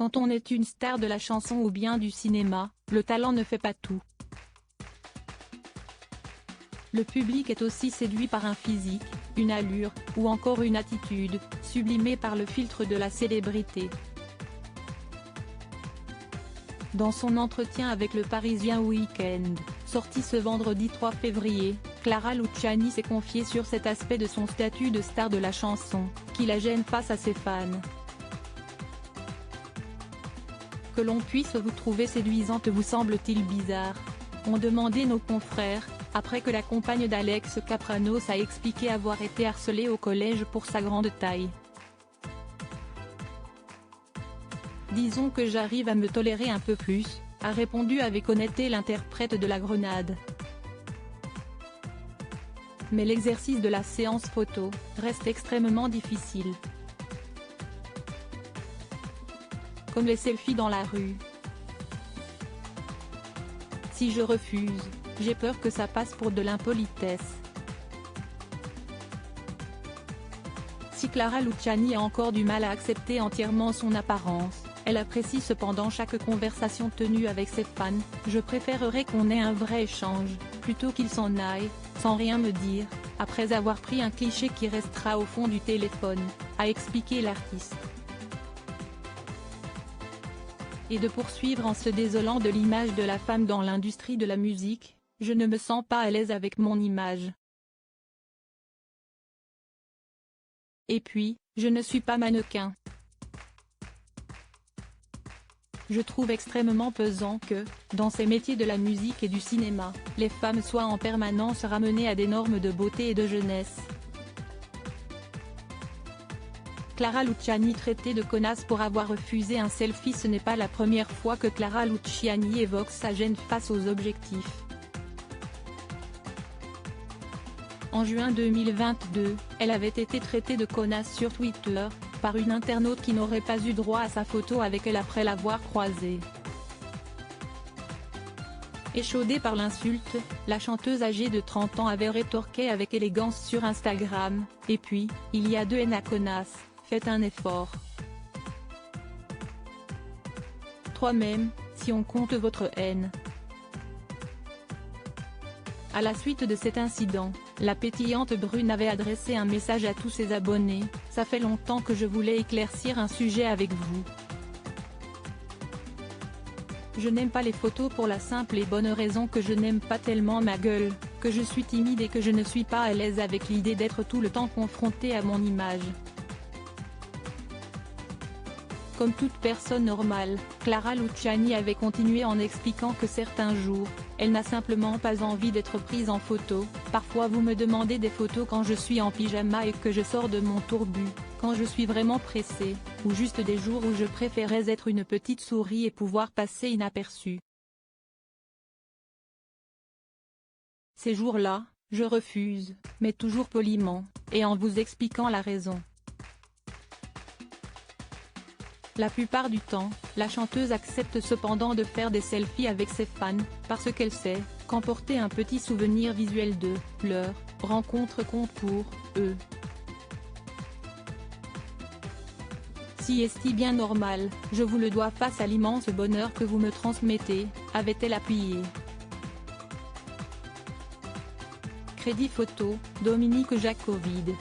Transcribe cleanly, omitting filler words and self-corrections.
Quand on est une star de la chanson ou bien du cinéma, le talent ne fait pas tout. Le public est aussi séduit par un physique, une allure, ou encore une attitude, sublimée par le filtre de la célébrité. Dans son entretien avec le Parisien Week-end, sorti ce vendredi 3 février, Clara Luciani s'est confiée sur cet aspect de son statut de star de la chanson, qui la gêne face à ses fans. Que l'on puisse vous trouver séduisante vous semble-t-il bizarre? Ont demandé nos confrères, après que la compagne d'Alex Kapranos a expliqué avoir été harcelée au collège pour sa grande taille. Disons que j'arrive à me tolérer un peu plus, a répondu avec honnêteté l'interprète de la Grenade. Mais l'exercice de la séance photo reste extrêmement difficile. Comme les selfies dans la rue. Si je refuse, j'ai peur que ça passe pour de l'impolitesse. Si Clara Luciani a encore du mal à accepter entièrement son apparence, elle apprécie cependant chaque conversation tenue avec ses fans. Je préférerais qu'on ait un vrai échange, plutôt qu'ils s'en aillent, sans rien me dire, après avoir pris un cliché qui restera au fond du téléphone, a expliqué l'artiste. Et de poursuivre en se désolant de l'image de la femme dans l'industrie de la musique, je ne me sens pas à l'aise avec mon image. Et puis, je ne suis pas mannequin. Je trouve extrêmement pesant que, dans ces métiers de la musique et du cinéma, les femmes soient en permanence ramenées à des normes de beauté et de jeunesse. Clara Luciani traitée de connasse pour avoir refusé un selfie. Ce n'est pas la première fois que Clara Luciani évoque sa gêne face aux objectifs. En juin 2022, elle avait été traitée de connasse sur Twitter, par une internaute qui n'aurait pas eu droit à sa photo avec elle après l'avoir croisée. Échaudée par l'insulte, la chanteuse âgée de 30 ans avait rétorqué avec élégance sur Instagram, « Et puis, il y a deux haines à connasse, faites un effort. 3 même, si on compte votre haine. » À la suite de cet incident, la pétillante brune avait adressé un message à tous ses abonnés: « Ça fait longtemps que je voulais éclaircir un sujet avec vous. Je n'aime pas les photos pour la simple et bonne raison que je n'aime pas tellement ma gueule, que je suis timide et que je ne suis pas à l'aise avec l'idée d'être tout le temps confrontée à mon image. » Comme toute personne normale, Clara Luciani avait continué en expliquant que certains jours, elle n'a simplement pas envie d'être prise en photo. « Parfois vous me demandez des photos quand je suis en pyjama et que je sors de mon tourbus, quand je suis vraiment pressée, ou juste des jours où je préférais être une petite souris et pouvoir passer inaperçue. Ces jours-là, je refuse, mais toujours poliment, et en vous expliquant la raison. » La plupart du temps, la chanteuse accepte cependant de faire des selfies avec ses fans, parce qu'elle sait qu'emporter un petit souvenir visuel de leur rencontre compte pour eux. Si est-ce bien normal, je vous le dois face à l'immense bonheur que vous me transmettez, avait-elle appuyé. Crédit photo, Dominique Jacovid.